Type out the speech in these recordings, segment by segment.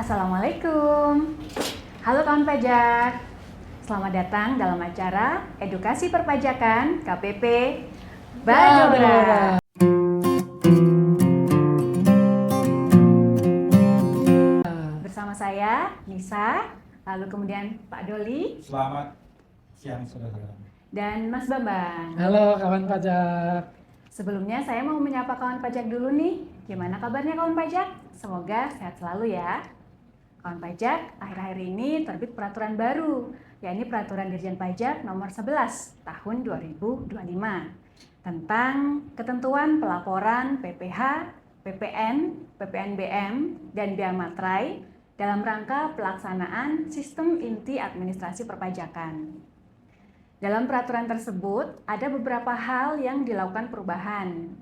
Assalamualaikum. Halo kawan pajak. Selamat datang dalam acara Edukasi Perpajakan KPP Badora. Bersama saya Nisa, lalu kemudian Pak Doli. Selamat siang saudara. Dan Mas Bambang. Halo kawan pajak. Sebelumnya saya mau menyapa kawan pajak dulu nih. Gimana kabarnya kawan pajak? Semoga sehat selalu ya. Kawan pajak, akhir-akhir ini terbit peraturan baru, yakni Peraturan Dirjen Pajak Nomor 11 Tahun 2025 tentang ketentuan pelaporan PPh, PPN, PPNBM, dan Bea Materai dalam rangka pelaksanaan Sistem Inti Administrasi Perpajakan. Dalam peraturan tersebut ada beberapa hal yang dilakukan perubahan.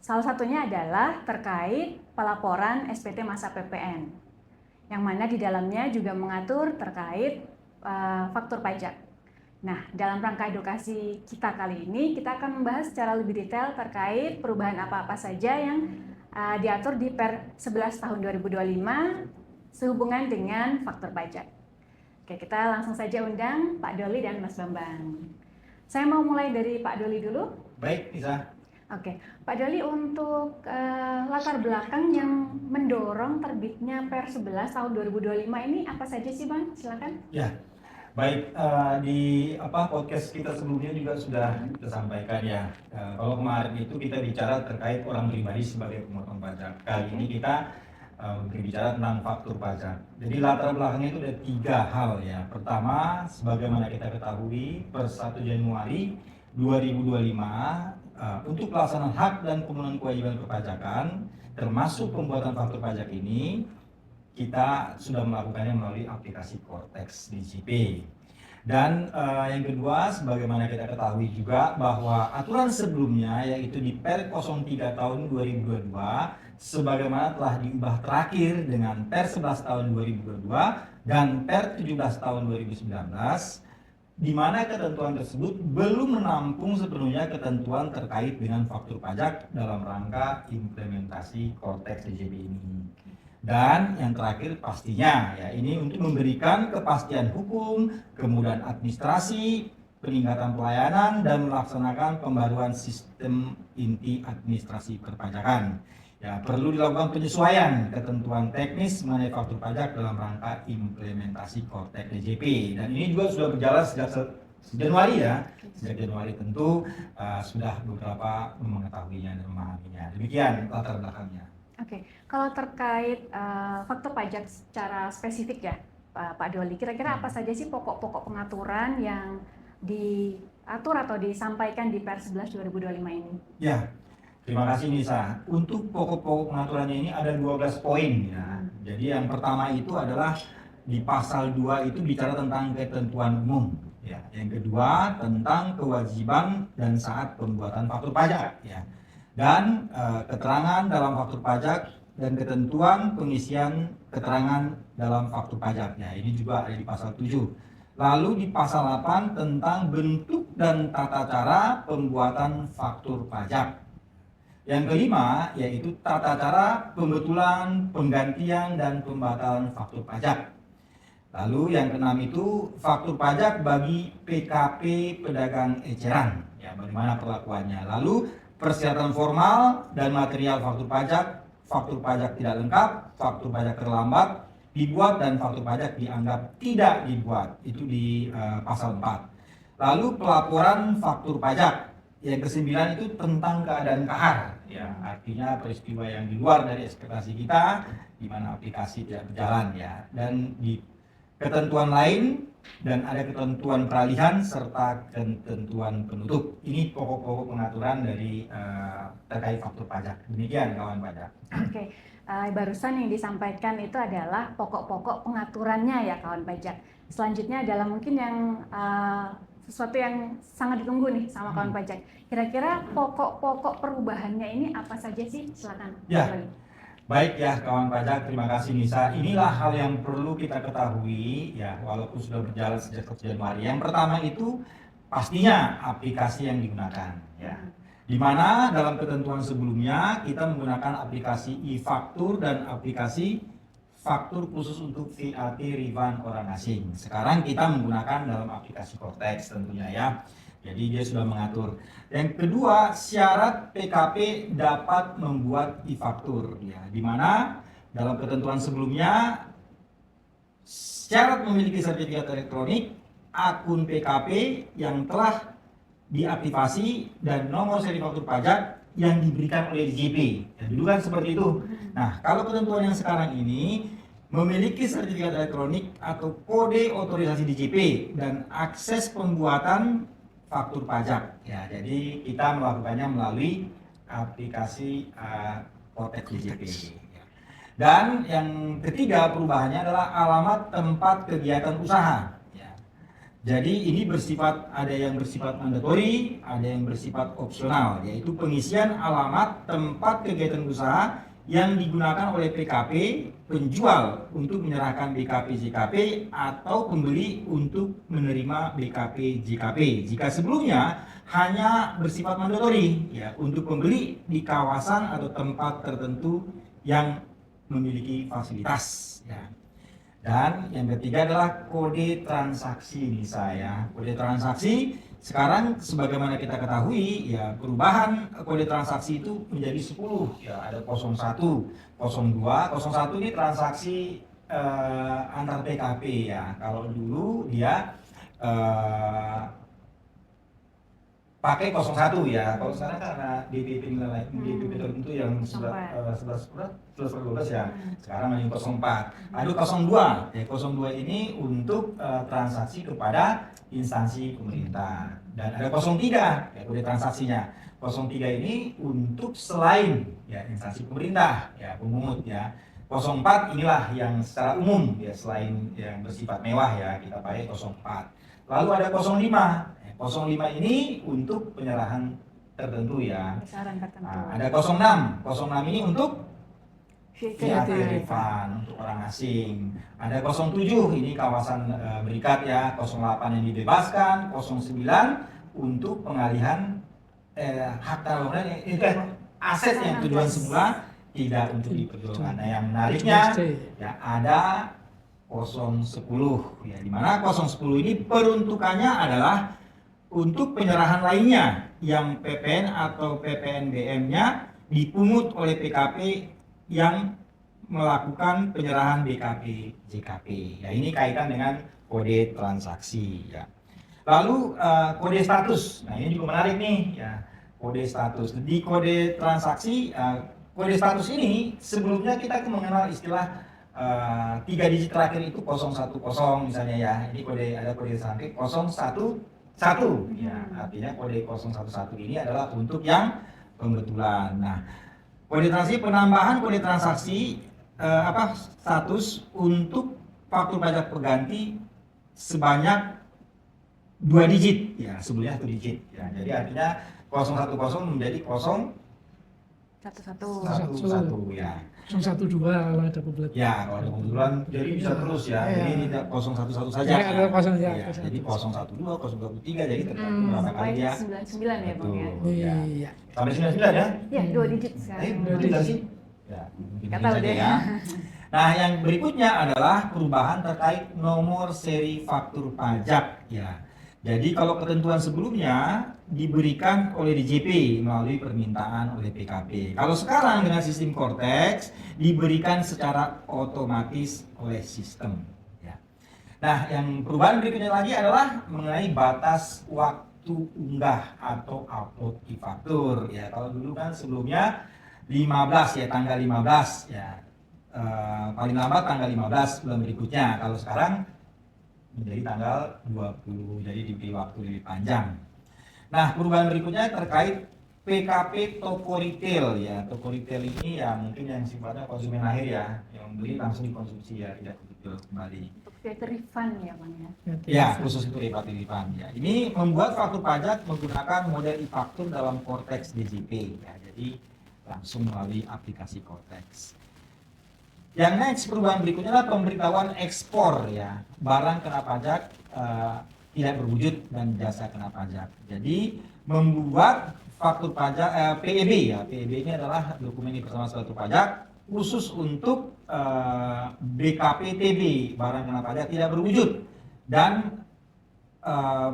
Salah satunya adalah terkait pelaporan SPT masa PPN, yang mana di dalamnya juga mengatur terkait faktur pajak. Nah, dalam rangka edukasi kita kali ini, kita akan membahas secara lebih detail terkait perubahan apa-apa saja yang diatur di Per 11 tahun 2025 sehubungan dengan faktur pajak. Oke, kita langsung saja undang Pak Doli dan Mas Bambang. Saya mau mulai dari Pak Doli dulu. Baik, Nisa. Oke, Pak Doli, untuk latar belakang yang mendorong terbitnya Per 11 tahun 2025 ini apa saja sih Bang? Silakan. Ya, baik, di podcast kita sebelumnya juga sudah kita sampaikan ya. Kalau kemarin itu kita bicara terkait orang pribadi sebagai pemotong pajak. Kali ini kita berbicara tentang faktur pajak. Jadi latar belakangnya itu ada 3 hal ya. Pertama, sebagaimana kita ketahui per 1 Januari 2025 untuk pelaksanaan hak dan pemenuhan kewajiban perpajakan termasuk pembuatan faktur pajak ini kita sudah melakukannya melalui aplikasi Cortex DJP. Dan yang kedua, sebagaimana kita ketahui juga bahwa aturan sebelumnya yaitu di Per 03 tahun 2022 sebagaimana telah diubah terakhir dengan Per 11 tahun 2022 dan Per 17 tahun 2019, di mana ketentuan tersebut belum menampung sepenuhnya ketentuan terkait dengan faktur pajak dalam rangka implementasi Cortex DJP ini. Dan yang terakhir pastinya ya ini untuk memberikan kepastian hukum, kemudahan administrasi, peningkatan pelayanan dan melaksanakan pembaruan sistem inti administrasi perpajakan. Ya, perlu dilakukan penyesuaian ketentuan teknis mengenai faktur pajak dalam rangka implementasi Cortex DJP. Dan ini juga sudah berjalan sejak Januari ya. Sejak Januari tentu sudah beberapa mengetahuinya dan memahaminya. Demikian latar belakangnya. Oke, kalau terkait faktur pajak secara spesifik ya Pak Doli, kira-kira apa saja sih pokok-pokok pengaturan yang diatur atau disampaikan di Per 11 2025 ini? Ya. Terima kasih Nisa. Untuk pokok-pokok pengaturannya ini ada 12 poin ya. Jadi yang pertama itu adalah di pasal 2 itu bicara tentang ketentuan umum ya. Yang kedua tentang kewajiban dan saat pembuatan faktur pajak ya. Dan keterangan dalam faktur pajak dan ketentuan pengisian keterangan dalam faktur pajak ya. Ini juga ada di pasal 7. Lalu di pasal 8 tentang bentuk dan tata cara pembuatan faktur pajak. Yang kelima yaitu tata cara pembetulan, penggantian, dan pembatalan faktur pajak. Lalu yang keenam itu faktur pajak bagi PKP pedagang eceran, ya bagaimana perlakuannya. Lalu persyaratan formal dan material faktur pajak tidak lengkap, faktur pajak terlambat, dibuat dan faktur pajak dianggap tidak dibuat, itu di pasal 4. Lalu pelaporan faktur pajak. Yang ke-9 itu tentang keadaan kahar, ya artinya peristiwa yang di luar dari ekspektasi kita, di mana aplikasi tidak berjalan ya. Dan di ketentuan lain dan ada ketentuan peralihan serta ketentuan penutup. Ini pokok-pokok pengaturan dari terkait faktur pajak. Demikian kawan pajak. Oke, barusan yang disampaikan itu adalah pokok-pokok pengaturannya ya kawan pajak. Selanjutnya adalah mungkin yang sesuatu yang sangat ditunggu nih sama kawan pajak. Kira-kira pokok-pokok perubahannya ini apa saja sih? Silakan. Ya, baik ya kawan pajak, terima kasih Nisa. Inilah hal yang perlu kita ketahui ya, walaupun sudah berjalan sejak 1 Januari. Yang pertama itu pastinya aplikasi yang digunakan ya. Di mana dalam ketentuan sebelumnya kita menggunakan aplikasi e-faktur dan aplikasi faktur khusus untuk VAT refund orang asing. Sekarang kita menggunakan dalam aplikasi Cortex tentunya ya. Jadi dia sudah mengatur. Yang kedua, syarat PKP dapat membuat e-faktur ya, di mana dalam ketentuan sebelumnya syarat memiliki sertifikat elektronik, akun PKP yang telah diaktifasi dan nomor seri faktur pajak yang diberikan oleh DJP. Ya, dulu kan seperti itu. Nah, kalau ketentuan yang sekarang ini memiliki sertifikat elektronik atau kode otorisasi DJP dan akses pembuatan faktur pajak. Ya, jadi kita melakukannya melalui aplikasi Cortex DJP. Dan yang ketiga perubahannya adalah alamat tempat kegiatan usaha. Jadi ini ada yang bersifat mandatori, ada yang bersifat opsional, yaitu pengisian alamat tempat kegiatan usaha yang digunakan oleh PKP penjual untuk menyerahkan BKP JKP atau pembeli untuk menerima BKP JKP. Jika sebelumnya hanya bersifat mandatori, ya, untuk pembeli di kawasan atau tempat tertentu yang memiliki fasilitas. Ya. Dan yang ketiga adalah kode transaksi nih saya. Kode transaksi sekarang sebagaimana kita ketahui ya, perubahan kode transaksi itu menjadi 10 ya, ada 01, 02, 01 ini transaksi antar PKP ya. Kalau dulu dia pakai 01 ya. Kalau sekarang karena DPP tertentu yang 1112 ya. Sekarang hanya 04. Ada 02. Ya, 02 ini untuk transaksi kepada instansi pemerintah. Dan ada 03 ya, kode transaksinya. 03 ini untuk selain ya instansi pemerintah ya, pemungut ya. 04 inilah yang secara umum ya, selain yang bersifat mewah ya, kita pakai 04. Lalu ada 05. 05 ini untuk penyerahan tertentu ya. Besaran tertentu. Nah, ada 06. 06 ini untuk VAT refund untuk orang asing. Ada 07 ini kawasan berikat ya. 08 yang dibebaskan. 09 untuk pengalihan hak bangunan itu aset yang tujuan semula tidak untuk diperjualkan. Nah, yang menariknya ya ada 010 ya, di mana 010 ini peruntukannya adalah untuk penyerahan lainnya yang PPN atau PPNBM-nya dipungut oleh PKP yang melakukan penyerahan BKP JKP. Ya, ini kaitan dengan kode transaksi ya. Lalu kode status. Nah, ini juga menarik nih ya. Kode status. Di kode transaksi kode status ini sebelumnya kita mengenal istilah 3 digit terakhir itu 010 misalnya ya. Ini ada kode transaksi 011 ya, artinya kode 011 ini adalah untuk yang pembetulan. Nah, kode transaksi penambahan kode transaksi status untuk faktur pajak pengganti sebanyak 2 digit ya, sebelumnya 1 digit ya. Jadi artinya 010 menjadi 011 ya. 012 kalau ada pembetulan. Ya, kalau ada pembetulan jadi bisa terus ya. Jadi tidak 011 saja. Ya, ada 0 ya. Ya, jadi 012, 023 jadi tergantung berapa kali ya. 99 ya Bang ya. Iya. Sampai 99 ya? Iya, 2 digit sekarang. 2 digit sih? Ya, Nggak tahu deh. ya. Nah, yang berikutnya adalah perubahan terkait nomor seri faktur pajak ya. Jadi kalau ketentuan sebelumnya diberikan oleh DJP melalui permintaan oleh PKP. Kalau sekarang dengan sistem Cortex diberikan secara otomatis oleh sistem. Ya. Nah, yang perubahan berikutnya lagi adalah mengenai batas waktu unggah atau upload e-faktur. Ya, kalau dulu kan sebelumnya 15 ya, tanggal 15 ya. Paling lambat tanggal 15 bulan berikutnya. Kalau sekarang menjadi tanggal 20, jadi diberi waktu lebih panjang. Nah, perubahan berikutnya terkait PKP toko retail ya. Toko retail ini ya mungkin yang sifatnya konsumen akhir ya, yang beli langsung dikonsumsi ya, tidak dijual kembali. Untuk VAT refund ya Bang ya. Ya, khusus itu VAT refund ya. Ini membuat faktur pajak menggunakan model e-faktur dalam Cortex DJP ya. Jadi langsung melalui aplikasi Cortex. Yang next perubahan berikutnya adalah pemberitahuan ekspor ya, barang kena pajak tidak berwujud dan jasa kena pajak. Jadi membuat faktur pajak PEB ya, PEB ini adalah dokumen bersama suatu pajak khusus untuk BKPTB, barang kena pajak tidak berwujud, dan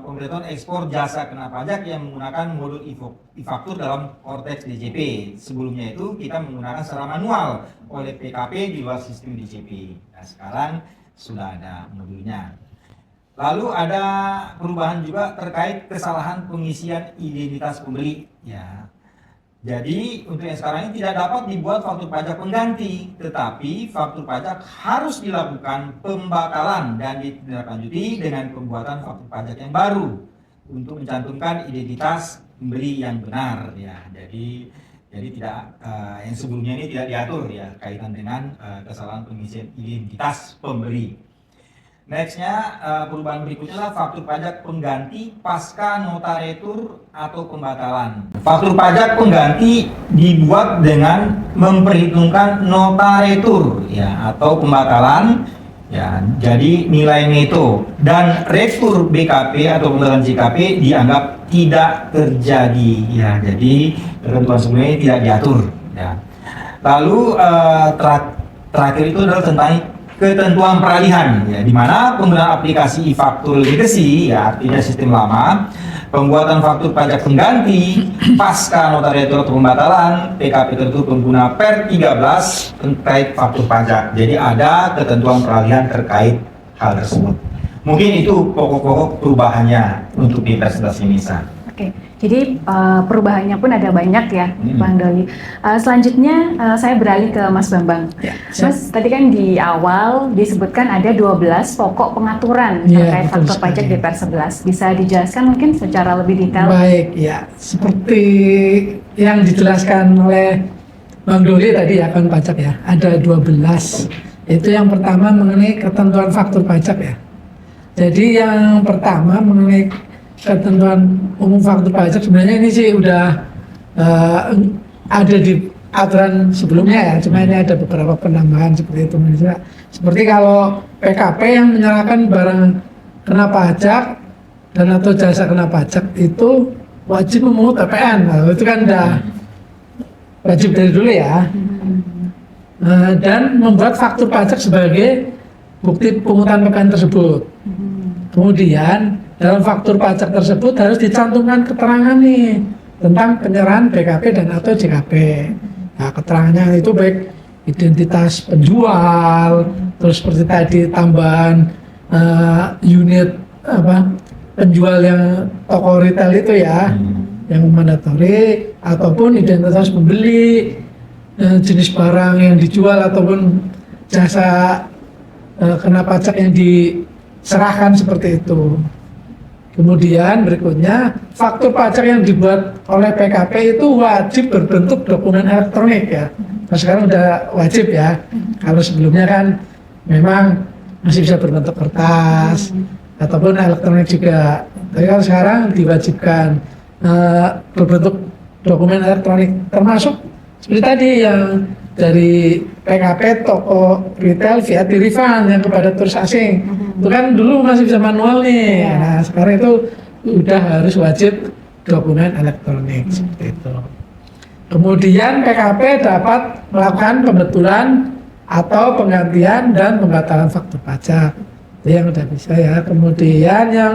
pemberitahuan ekspor jasa kena pajak yang menggunakan modul e-faktur dalam Cortex DJP. Sebelumnya itu kita menggunakan secara manual oleh PKP di luar sistem DJP. Nah, sekarang sudah ada modulnya. Lalu ada perubahan juga terkait kesalahan pengisian identitas pembeli. Ya. Jadi untuk yang sekarang ini tidak dapat dibuat faktur pajak pengganti, tetapi faktur pajak harus dilakukan pembatalan dan ditindaklanjuti dengan pembuatan faktur pajak yang baru untuk mencantumkan identitas pembeli yang benar. Ya, jadi tidak yang sebelumnya ini tidak diatur ya kaitan dengan kesalahan pengisian identitas pembeli. Nextnya perubahan berikutnya adalah faktur pajak pengganti pasca nota retur atau pembatalan. Faktur pajak pengganti dibuat dengan memperhitungkan nota retur ya atau pembatalan ya, jadi nilai neto, dan retur BKP atau pembatalan JKP dianggap tidak terjadi ya. Jadi ketentuan sebelumnya tidak diatur ya. Lalu terakhir itu adalah tentang ketentuan peralihan ya, di mana penggunaan aplikasi e-faktur legacy ya, artinya sistem lama, pembuatan faktur pajak pengganti pasca nota retur atau pembatalan PKP tertentu pengguna per 13 terkait faktur pajak. Jadi ada ketentuan peralihan terkait hal tersebut. Mungkin itu pokok-pokok perubahannya untuk di presentasi Nisa. Oke, jadi perubahannya pun ada banyak ya, Bang Doli. Selanjutnya saya beralih ke Mas Bambang. Ya, Mas, tadi kan di awal disebutkan ada 12 pokok pengaturan Ya, terkait betul faktur sekali. pajak DPR 11. Bisa dijelaskan mungkin secara lebih detail? Baik, ya. Seperti yang dijelaskan oleh Bang Doli tadi ya, akun pajak ya. Ada 12. Itu yang pertama mengenai ketentuan faktur pajak ya. Jadi yang pertama mengenai ketentuan umum faktur pajak, sebenarnya ini sih udah ada di aturan sebelumnya ya, cuma ini ada beberapa penambahan seperti itu. Misalnya, seperti kalau PKP yang menyerahkan barang kena pajak dan atau jasa kena pajak itu wajib memungut PPN. Nah, itu kan udah wajib dari dulu ya. Dan membuat faktur pajak sebagai bukti pungutan PPN tersebut. Kemudian dalam faktur pajak tersebut harus dicantumkan keterangan nih tentang penyerahan BKP dan atau JKP. Nah, keterangannya itu baik identitas penjual, terus seperti tadi tambahan unit penjual yang toko retail itu ya, yang mandatori, ataupun identitas pembeli, jenis barang yang dijual ataupun jasa kena pajak yang diserahkan seperti itu. Kemudian berikutnya, faktur pajak yang dibuat oleh PKP itu wajib berbentuk dokumen elektronik ya. Nah, sekarang udah wajib ya. Kalau sebelumnya kan memang masih bisa berbentuk kertas ataupun elektronik juga. Tapi kalau sekarang diwajibkan berbentuk dokumen elektronik, termasuk seperti tadi yang dari PKP toko retail via refund yang kepada turis asing. Itu kan dulu masih bisa manual nih. Nah, sekarang itu udah harus wajib dokumen elektronik seperti itu. Kemudian PKP dapat melakukan pembetulan atau penggantian dan pembatalan faktur pajak. Itu yang udah bisa ya. Kemudian yang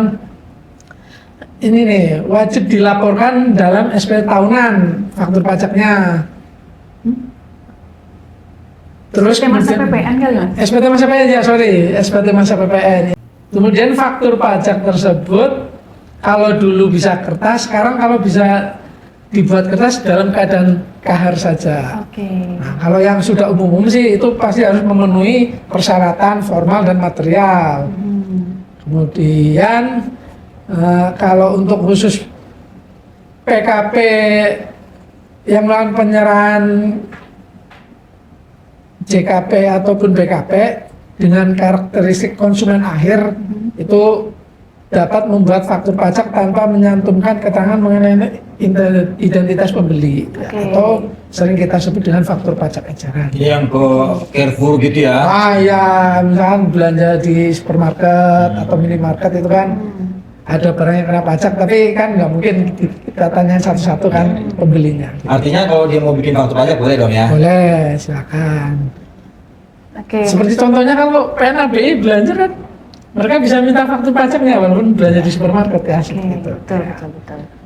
ini nih, wajib dilaporkan dalam SPT tahunan faktur pajaknya. Terus SPT masa PPN kali Mas? SPT masa PPN ya, sorry, SPT masa PPN. Kemudian faktur pajak tersebut kalau dulu bisa kertas, sekarang kalau bisa dibuat kertas dalam keadaan kahar saja. Oke. Nah, kalau yang sudah umum sih itu pasti harus memenuhi persyaratan formal dan material. Kemudian kalau untuk khusus PKP yang melakukan penyerahan JKP ataupun BKP dengan karakteristik konsumen akhir itu dapat membuat faktur pajak tanpa menyantumkan keterangan mengenai identitas pembeli atau sering kita sebut dengan faktur pajak eceran. Ini yang ke Carrefour gitu ya? Ya, misalkan belanja di supermarket atau minimarket itu kan ada barang yang kena pajak, tapi kan nggak mungkin kita tanya satu-satu kan pembelinya. Artinya kalau dia mau bikin faktur pajak boleh dong ya? Boleh, silakan. Oke. Seperti contohnya kalau PNABI belanja kan, mereka bisa minta faktur pajaknya walaupun belanja di supermarket ya. Oke, Gitu. betul.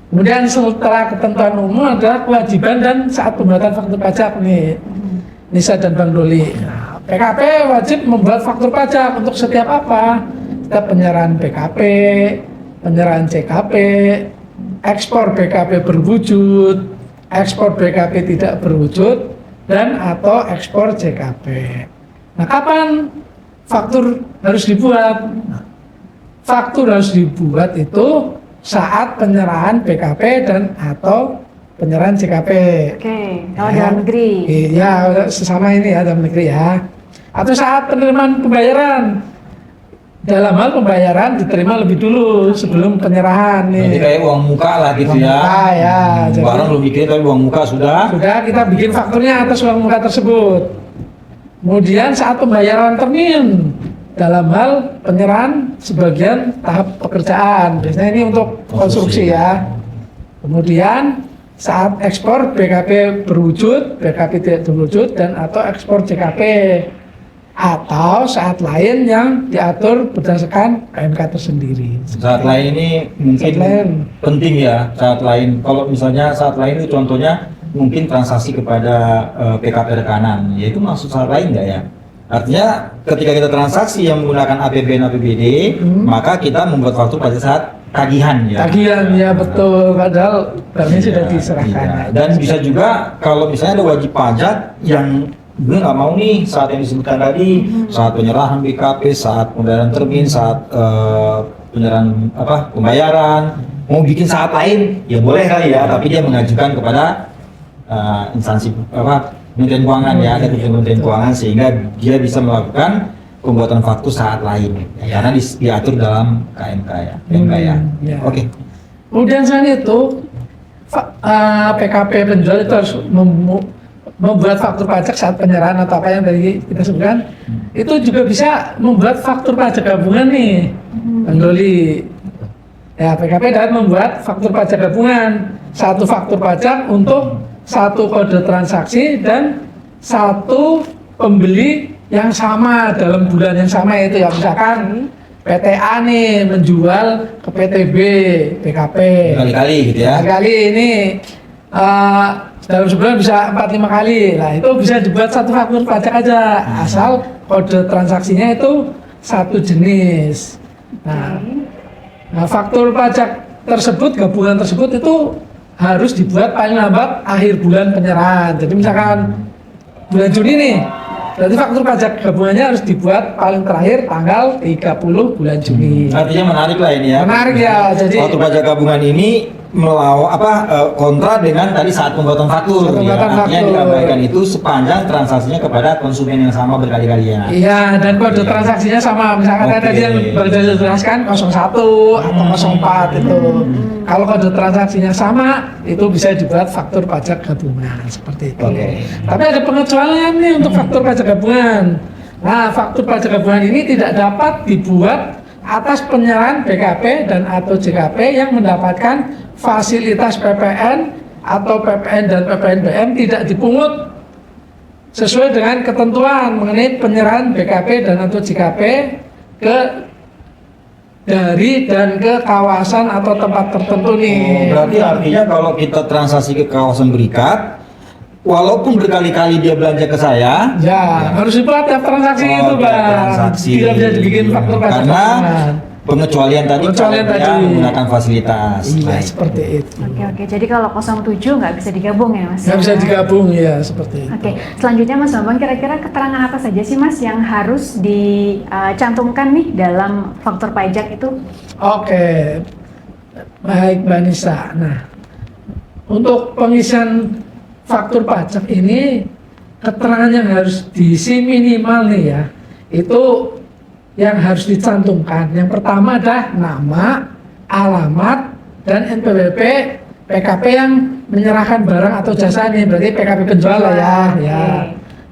Kemudian setelah ketentuan umum adalah kewajiban dan saat pembuatan faktur pajak nih, Nisa dan Bang Doli. Nah, PKP wajib membuat faktur pajak untuk setiap apa? Setiap penyerahan PKP, penyerahan CKP, ekspor BKP berwujud, ekspor BKP tidak berwujud, dan atau ekspor CKP. Nah, kapan faktur harus dibuat? Nah, faktur harus dibuat itu saat penyerahan BKP dan atau penyerahan CKP. Oke, kalau dalam negeri. Iya, sesama ini ya dalam negeri ya. Atau saat penerimaan pembayaran. Dalam hal pembayaran diterima lebih dulu sebelum penyerahan nih. Jadi kayak uang muka lah gitu Uang ya. muka, ya. Jadi- Barang belum dikirim tapi uang muka sudah. Sudah kita bikin fakturnya atas uang muka tersebut. Kemudian saat pembayaran termin dalam hal penyerahan sebagian tahap pekerjaan. Biasanya ini untuk konstruksi ya. Kemudian saat ekspor BKP berwujud, BKP tidak berwujud, dan atau ekspor CKP. Atau saat lain yang diatur berdasarkan KMK tersendiri. Saat lain ini mungkin Saat lain. penting ya. Saat lain, kalau misalnya saat lain itu contohnya mungkin transaksi kepada PKP rekanan, yaitu masuk saat lain nggak ya? Artinya ketika kita transaksi yang menggunakan APBN APBD, maka kita membuat faktur pada saat tagihan ya. Tagihan ya betul, padahal barangnya sudah diserahkan. Iya. Dan bisa juga kalau misalnya ada wajib pajak yang gue nggak mau nih saat yang disebutkan tadi, saat penyerahan BKP, saat pembayaran termin, saat penyerahan pembayaran, mau bikin saat lain ya boleh kali ya, tapi dia mengajukan kepada instansi Kementerian Keuangan ya, ada Kementerian Keuangan sehingga dia bisa melakukan pembuatan faktur saat lain ya, karena diatur dalam KMK ya. KMK ya. Ya. Oke. Kemudian selain itu PKP penjual itu harus membuat faktur pajak saat penyerahan atau apa yang tadi kita sebutkan, itu juga bisa membuat faktur pajak gabungan nih, Bang Doli. Ya, PKP dapat membuat faktur pajak gabungan, satu faktur pajak untuk satu kode transaksi dan satu pembeli yang sama dalam bulan yang sama, itu ya misalkan PTA nih menjual ke PTB PKP Kali-kali gitu ya. kali ini dalam sebulan bisa 4-5 kali. Nah, itu bisa dibuat satu faktur pajak aja asal kode transaksinya itu satu jenis. Nah, faktur pajak tersebut, gabungan tersebut itu harus dibuat paling lambat akhir bulan penyerahan. Jadi misalkan bulan Juni nih, berarti faktur pajak gabungannya harus dibuat paling terakhir tanggal 30 bulan Juni. Artinya menarik lah ini ya. Menarik ya, jadi faktur pajak gabungan ini kontra dengan tadi saat pembuatan faktur. Saat pembuatan Artinya faktur. diabaikan itu sepanjang transaksinya kepada konsumen yang sama berkali-kali ya. iya, dan kode transaksinya sama. Misalkan Oke. tadi yang baru dijelaskan 01 atau 04 itu. Kalau kode transaksinya sama, itu bisa dibuat faktur pajak gabungan seperti itu. Oke. Tapi ada pengecualian nih untuk faktur pajak gabungan. Nah, faktur pajak gabungan ini tidak dapat dibuat atas penyerahan BKP dan atau JKP yang mendapatkan fasilitas PPN atau PPN dan PPNBM tidak dipungut sesuai dengan ketentuan mengenai penyerahan BKP dan atau JKP ke dari dan ke kawasan atau tempat tertentu nih. Berarti artinya kalau kita transaksi ke kawasan berikat, walaupun berkali-kali dia belanja ke saya, Ya, harus dibuat tiap transaksi itu, tiap Bang. transaksi. Tidak bisa dibikin faktur pajak Karena gabungan. pengecualian tadi Pengecualian kalau dia tadi. menggunakan fasilitas. Iya, Baik. seperti itu. Oke. Jadi kalau 07 nggak bisa digabung ya, Mas? Nggak bisa digabung ya, seperti itu. Oke, selanjutnya Mas Bambang, kira-kira keterangan apa saja sih Mas yang harus dicantumkan nih dalam faktur pajak itu? Oke, baik Mbak Nisa. Nah, untuk pengisian faktur pajak ini keterangan yang harus diisi minimal nih ya, itu yang harus dicantumkan. Yang pertama adalah nama, alamat, dan NPWP PKP yang menyerahkan barang atau jasa nih, berarti PKP penjual lah ya. Ya.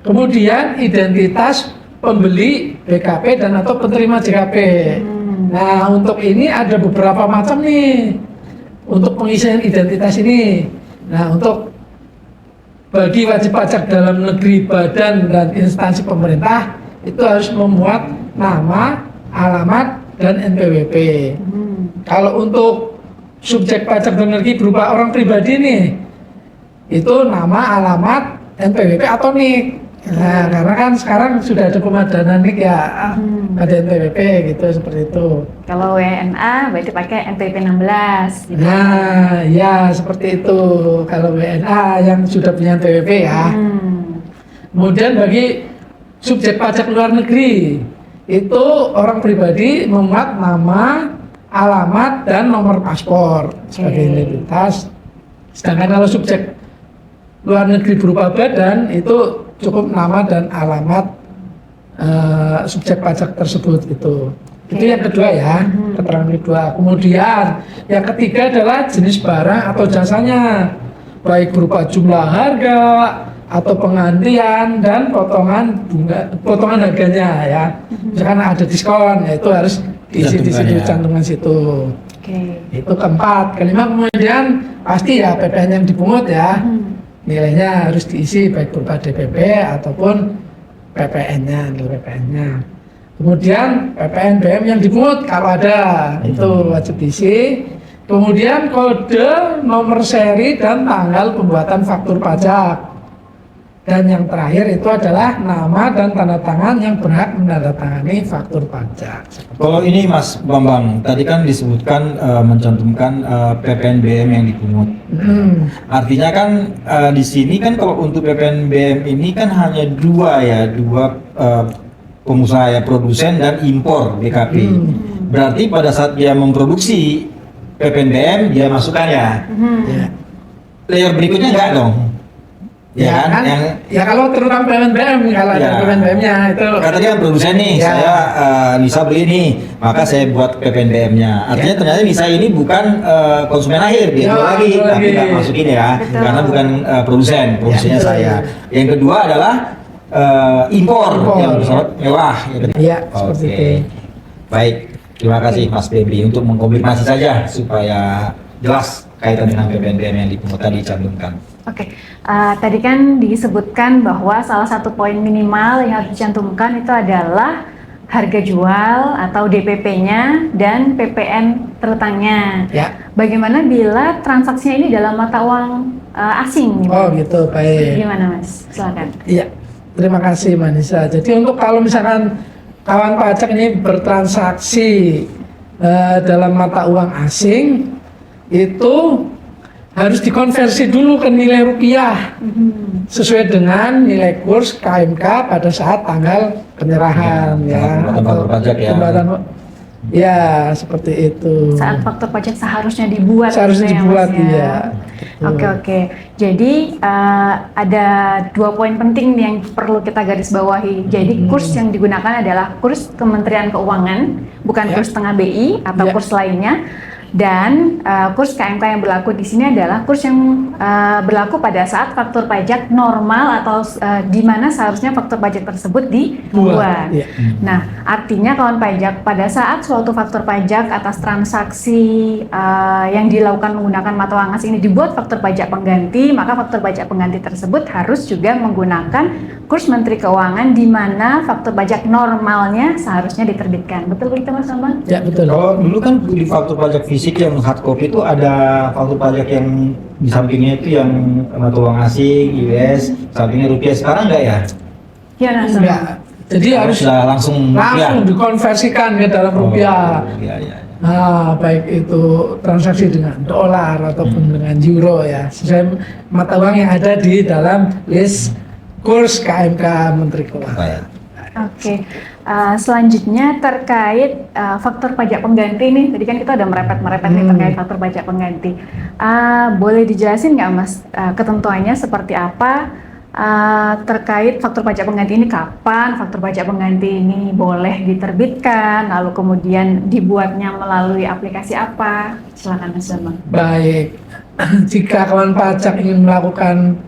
Kemudian identitas pembeli BKP dan atau penerima JKP. Nah, untuk ini ada beberapa macam nih untuk pengisian identitas ini. Nah, untuk bagi wajib pajak dalam negeri, badan dan instansi pemerintah itu harus memuat nama, alamat, dan NPWP. Kalau untuk subjek pajak dalam negeri berupa orang pribadi nih, itu nama, alamat, NPWP atau NIK. Nah, karena kan sekarang sudah ada pemadanan NIK ya, ada NPWP gitu, seperti itu. Kalau WNA berarti pakai NPWP 16 gitu. Nah, ya seperti itu. Kalau WNA yang sudah punya NPWP ya. Kemudian bagi subjek pajak luar negeri, itu orang pribadi memuat nama, alamat, dan nomor paspor sebagai identitas. Sedangkan kalau subjek luar negeri berupa badan, itu cukup nama dan alamat subjek pajak tersebut itu. Itu yang kedua ya, keterangan kedua. Kemudian yang ketiga adalah jenis barang atau jasanya, baik berupa jumlah harga atau penggantian dan potongan harganya ya. Misalkan ada diskon, ya itu harus diisi di situ, cantuman situ. Itu keempat. Kelima, kemudian pasti ya PPN yang dipungut ya. Nilainya harus diisi baik berupa DPP ataupun PPN-nya, nilai PPN-nya. Kemudian PPN BM yang dipungut kalau ada, itu wajib diisi. Kemudian kode, nomor seri, dan tanggal pembuatan faktur pajak. Dan yang terakhir itu adalah nama dan tanda tangan yang berhak menandatangani faktur pajak. Kalau ini Mas Bambang, tadi kan disebutkan mencantumkan PPNBM yang dipungut. Artinya kan di sini kan kalau untuk PPNBM ini kan hanya dua pengusaha ya, produsen dan impor BKP. Berarti pada saat dia memproduksi PPNBM dia masukkan ya. Layer berikutnya enggak dong? Ya kan? Ya kalau terutama PPNBM, kalau ada PPNBM-nya itu. Kata dia produsen nih, saya Nisa beli nih, maka saya buat PPNBM-nya. Artinya ternyata Nisa ini bukan konsumen akhir, dia jual lagi, tapi nggak masukin ya, karena bukan produsennya saya. Yang kedua adalah impor yang bersifat mewah. Iya, seperti itu. Baik, terima kasih Mas Febri untuk mengkonfirmasi saja supaya jelas kaitan dengan PPNBM yang dipungut tadi cantumkan. Oke, tadi kan disebutkan bahwa salah satu poin minimal yang harus dicantumkan itu adalah harga jual atau DPP-nya dan PPN terutangnya. Ya. Bagaimana bila transaksinya ini dalam mata uang asing? Oh gitu, baik. Gimana Mas? Silakan. Iya, terima kasih Manisa. Jadi untuk kalau misalkan kawan pajak ini bertransaksi dalam mata uang asing, itu harus dikonversi dulu ke nilai rupiah sesuai dengan nilai kurs KMK pada saat tanggal penyerahan faktur pajak ya. Ya seperti itu. Saat faktur pajak seharusnya dibuat. Seharusnya dibuat ya. Oke. Jadi ada dua poin penting yang perlu kita garis bawahi. Jadi kurs yang digunakan adalah kurs Kementerian Keuangan, bukan kurs tengah BI atau kurs lainnya. Dan kurs KMK yang berlaku di sini adalah kurs yang berlaku pada saat faktur pajak normal atau di mana seharusnya faktur pajak tersebut dibuat. Nah, artinya kawan pajak pada saat suatu faktur pajak atas transaksi yang dilakukan menggunakan mata uang asing ini dibuat faktur pajak pengganti, maka faktur pajak pengganti tersebut harus juga menggunakan kurs Menteri Keuangan di mana faktur pajak normalnya seharusnya diterbitkan. Betul begitu Mas Bambang? Ya betul. Kalau dulu kan di faktur pajak fisik yang hard copy itu ada faktur pajak yang di sampingnya itu yang mata uang asing, US, sampingnya rupiah. Sekarang enggak ya? Ya, enggak. Jadi harus langsung dikonversikan ke dalam rupiah. Nah, baik itu transaksi dengan dolar ataupun dengan euro ya, sesuai mata uang yang ada di dalam list kurs KMK Menteri Keuangan. Oke. Selanjutnya terkait faktor pajak pengganti nih, tadi kan kita udah merepet nih terkait faktor pajak pengganti. Boleh dijelasin nggak Mas ketentuannya seperti apa terkait faktor pajak pengganti ini, kapan faktor pajak pengganti ini boleh diterbitkan, lalu kemudian dibuatnya melalui aplikasi apa? Silakan Mas Bambang. Baik, jika kawan pajak ingin melakukan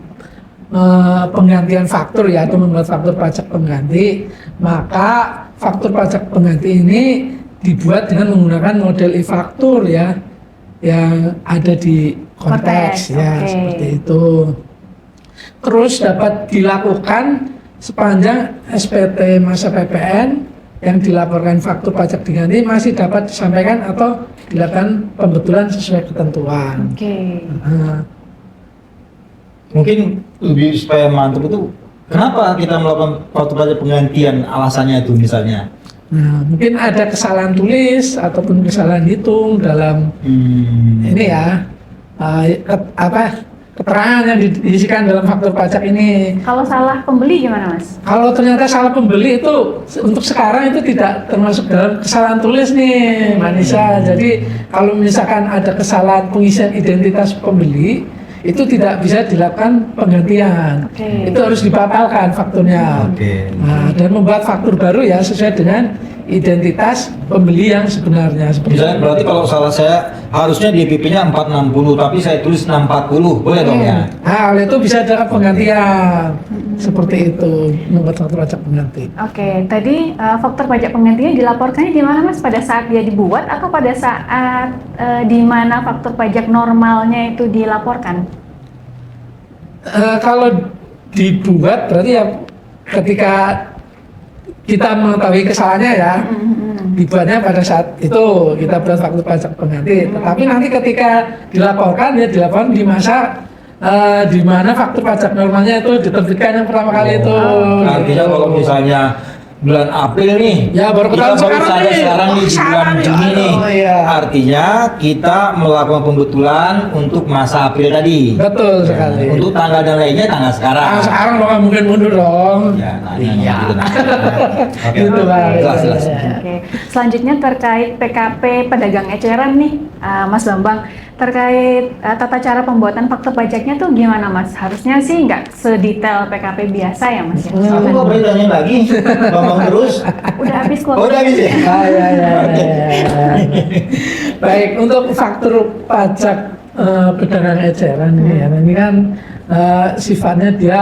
penggantian faktur ya, atau membuat faktur pajak pengganti, maka faktur pajak pengganti ini dibuat dengan menggunakan model e-faktur ya, yang ada di Kortex ya, oke. seperti itu. Terus dapat dilakukan sepanjang SPT masa PPN yang dilaporkan faktur pajak diganti masih dapat disampaikan atau dilakukan pembetulan sesuai ketentuan. Oke. Nah, Mungkin lebih supaya mantap itu, kenapa kita melakukan faktur pajak penggantian, alasannya itu misalnya? nah, mungkin ada kesalahan tulis ataupun kesalahan hitung dalam ini ya, keterangan yang diisikan dalam faktur pajak ini. Kalau salah pembeli gimana, Mas? Kalau ternyata salah pembeli itu untuk sekarang itu tidak termasuk dalam kesalahan tulis nih, Manisa. Jadi kalau misalkan ada kesalahan pengisian identitas pembeli, itu tidak bisa dilakukan penggantian. Oke. Itu harus dibatalkan fakturnya. Oke. Nah, dan membuat faktur baru ya sesuai dengan identitas pembeli yang sebenarnya. Misalnya berarti kalau salah saya harusnya DPP-nya 460 tapi saya tulis 640, boleh dong ya? Nah, oleh itu bisa ada penggantian. Seperti itu, membuat faktur pajak pengganti. Oke, tadi faktur pajak penggantinya dilaporkannya di mana, Mas? Pada saat dia dibuat atau pada saat di mana faktur pajak normalnya itu dilaporkan? Kalau dibuat berarti ya ketika kita mengetahui kesalahannya ya, dibuatnya pada saat itu kita buat faktur pajak pengganti. Tetapi nanti ketika dilaporkan ya dilaporkan di masa di mana faktur pajak normalnya itu diterbitkan yang pertama kali itu. Artinya kalau misalnya bulan April nih, Ya, baru kita ketahuan baru sekarang sadar nih. sekarang nih di bulan Sekarang nih. Juni nih. Oh, iya. Artinya kita melakukan pembetulan untuk masa April tadi. Betul sekali. Untuk tanggal dan lainnya tanggal sekarang. Nah, sekarang lo nggak mungkin mundur dong. Ya, nah, Iya. gitu, nah. Oke, Gitu, Bang. jelas. Oke, selanjutnya terkait PKP pedagang eceran nih, Mas Bambang, terkait tata cara pembuatan faktur pajaknya tuh gimana, Mas? Harusnya sih nggak sedetail PKP biasa ya, Mas? Ya? Aku nggak boleh tanya lagi, ngomong terus. Udah habis kok. Oh, udah habis ya? Ya. Baik, untuk faktur pajak pedagang eceran ini ya, ini kan sifatnya dia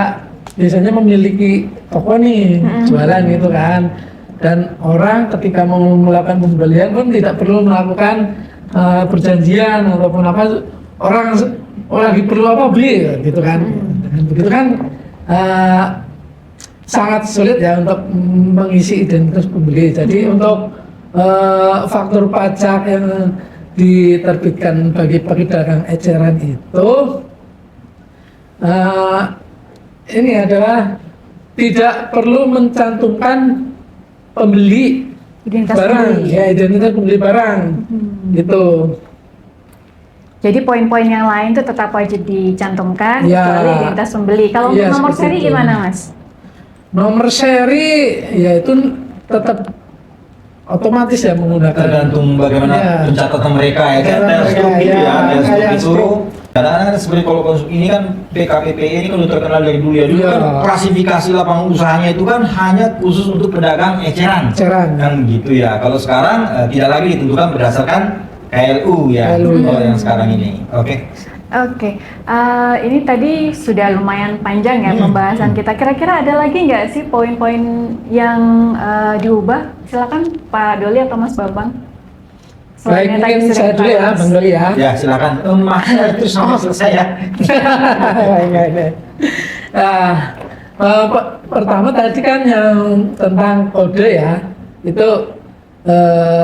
biasanya memiliki toko nih, jualan gitu kan. Dan orang ketika mau melakukan pembelian pun tidak perlu melakukan perjanjian ataupun apa, orang lagi perlu apa beli gitu kan. Dengan begitu kan sangat sulit ya untuk mengisi identitas pembeli. Jadi untuk faktur pajak yang diterbitkan bagi pedagang eceran itu ini adalah tidak perlu mencantumkan pembeli Identitas barang, pembeli. ya identitas pembeli barang, gitu. Jadi poin-poin yang lain tuh tetap wajib dicantumkan, Ya. kecuali identitas pembeli. Kalau untuk Iya, nomor seperti seri itu. gimana, Mas? Nomor seri ya itu tetap otomatis ya menggunakan. Tergantung bagaimana Ya. pencatatan mereka ya, kayak Pencatatan Telstruk mereka, gitu ya, ya, Telstruk kayak itu. Struk. Kadang-kadang sebenarnya kalau ini kan PKPPE ini kan udah terkenal dari dulu ya. Dulu Ya. kan klasifikasi lapangan usahanya itu kan hanya khusus untuk pedagang eceran. Eceran. Kan gitu ya. Kalau sekarang tidak lagi ditentukan berdasarkan KLU ya. KLU, Kalau ya. yang sekarang ini. Oke. Oke, ini tadi sudah lumayan panjang ya pembahasan kita. Kira-kira ada lagi nggak sih poin-poin yang diubah? Silakan Pak Doli atau Mas Bambang. Baik, Selain yang tadi mungkin sudah saya dulu ya, dibahas. Bang Doli ya. Ya silakan. Makanya itu sampai selesai ya. Baik. Nah, pertama tadi kan yang tentang kode ya, itu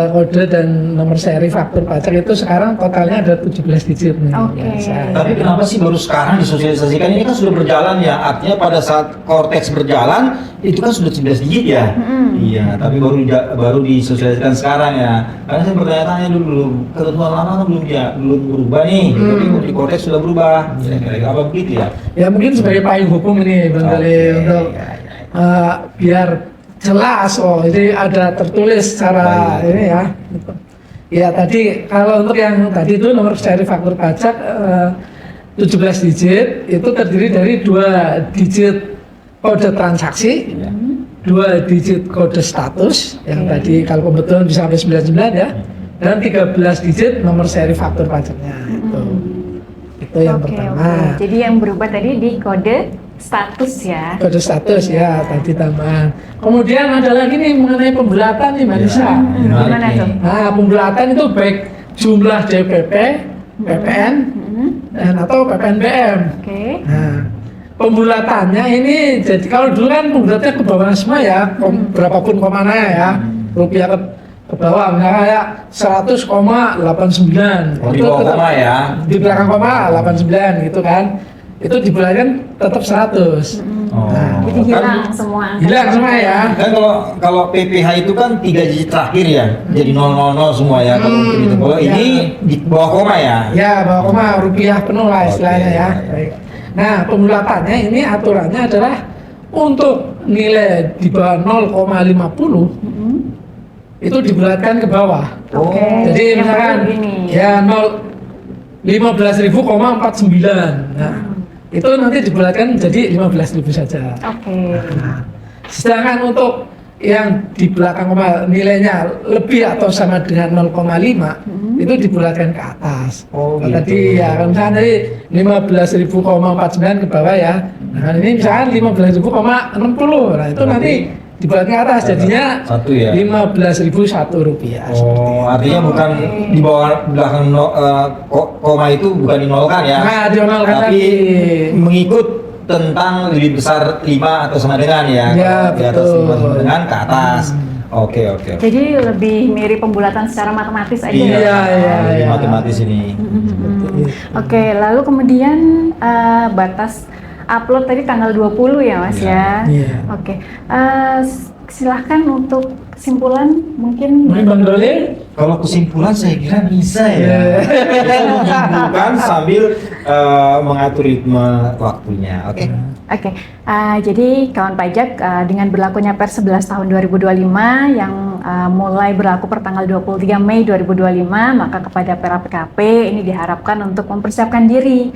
kode dan nomor seri faktur pajak itu sekarang totalnya ada 17 digit nih. Oke. Tapi kenapa sih baru sekarang disosialisasikan? Ini kan sudah berjalan ya. Artinya pada saat Kortex berjalan itu kan sudah 11 digit ya. Iya, tapi baru disosialisasikan sekarang ya. Karena saya bertanya-tanya dulu, ketentuan lama kan belum berubah nih. Tapi di Kortex sudah berubah. Kira-kira apa begitu ya? Ya mungkin sebagai payung hukum ini Bang Doli Oke, untuk biar jelas, oh ini ada tertulis secara Baik. ini ya. Ya tadi kalau untuk yang tadi itu nomor seri faktur pajak 17 digit itu terdiri dari 2 digit kode transaksi, 2 digit kode status yang tadi kalau kebetulan bisa sampai 99 ya, dan 13 digit nomor seri faktur pajaknya itu. Itu yang Oke, pertama. oke. Jadi yang berubah tadi di kode status ya. Kode status ya tadi tambahan. Kemudian ada lagi nih mengenai pembulatan nih Mbak Nisa. Gimana tuh? Nah, pembulatan itu baik jumlah DPP, PPN, dan atau PPNBM. Oke. Nah, pembulatannya ini jadi kalau dulu kan pembulatannya ke bawah semua ya, berapapun komanya ya, rupiah ke bawah, misalnya kayak 100,89. Oh, di bawah koma ya. Di belakang koma 89 gitu kan. Itu dibulatkan tetap 100. Oh, Jadi hilang semua. Hilang semua ya. kan kalau PPH itu kan 3 digit terakhir ya, jadi 000 semua ya. Kalau untuk itu, kalau Ya. ini di bawah koma ya. Ya, bawah koma rupiah penuh lah istilahnya ya. Baik. Nah, pembulatannya ini aturannya adalah untuk nilai di bawah 0,50 itu dibulatkan ke bawah. Oke. Jadi Yang misalkan begini. ya 15.000,49. Nah, itu nanti dibulatkan jadi 15.000 saja. Oke. Nah, sedangkan untuk yang di belakang koma nilainya lebih atau sama dengan 0,5 itu dibulatkan ke atas. Oh, Kalau gitu. tadi ya kalau misalnya tadi 15.000,49 ke bawah ya. Nah, ini misalkan 15.000,60. Nah, itu nanti dibulatkan ke atas jadinya Satu ya. 15.001 rupiah. Oh, artinya bukan di bawah belakang koma itu bukan dinolkan ya. Nah, dinolkan tapi lagi. mengikut tentang lebih besar 5 atau sama dengan ya. Ya, Kalau di atas betul. 5 sama dengan ke atas. Oke. Jadi lebih mirip pembulatan secara matematis aja. Iya, Iya, lebih iya. matematis ini. Oke, lalu kemudian batas upload tadi tanggal 20 ya Mas ya. Iya. Oke. Silahkan untuk kesimpulan mungkin. Mungkin Bang Doli? Kalau kesimpulan saya kira bisa ya. Bisa menyimpulkan sambil mengatur ritme waktunya. Oke. Oke, jadi kawan pajak dengan berlakunya Per 11 tahun 2025 yang mulai berlaku per tanggal 23 Mei 2025, maka kepada Pera PKP ini diharapkan untuk mempersiapkan diri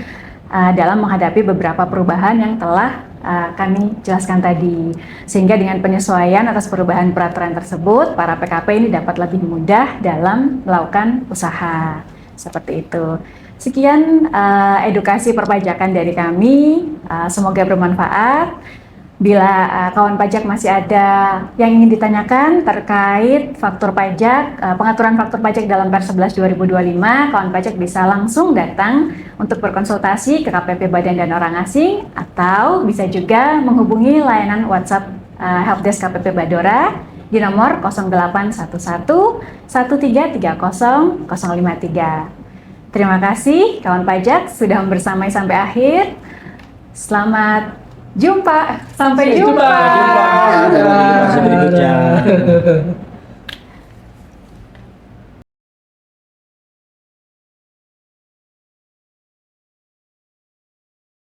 dalam menghadapi beberapa perubahan yang telah kami jelaskan tadi. Sehingga dengan penyesuaian atas perubahan peraturan tersebut, para PKP ini dapat lebih mudah dalam melakukan usaha. Seperti itu. Sekian edukasi perpajakan dari kami, semoga bermanfaat. Bila kawan pajak masih ada yang ingin ditanyakan terkait faktur pajak, pengaturan faktur pajak dalam Per 11 2025, kawan pajak bisa langsung datang untuk berkonsultasi ke KPP Badan dan Orang Asing atau bisa juga menghubungi layanan WhatsApp Helpdesk KPP Badora di nomor 0811 1330 053. Terima kasih kawan pajak sudah bersamai sampai akhir. Selamat jumpa. Sampai jumpa. Sampai jumpa. Terima kasih berikutnya.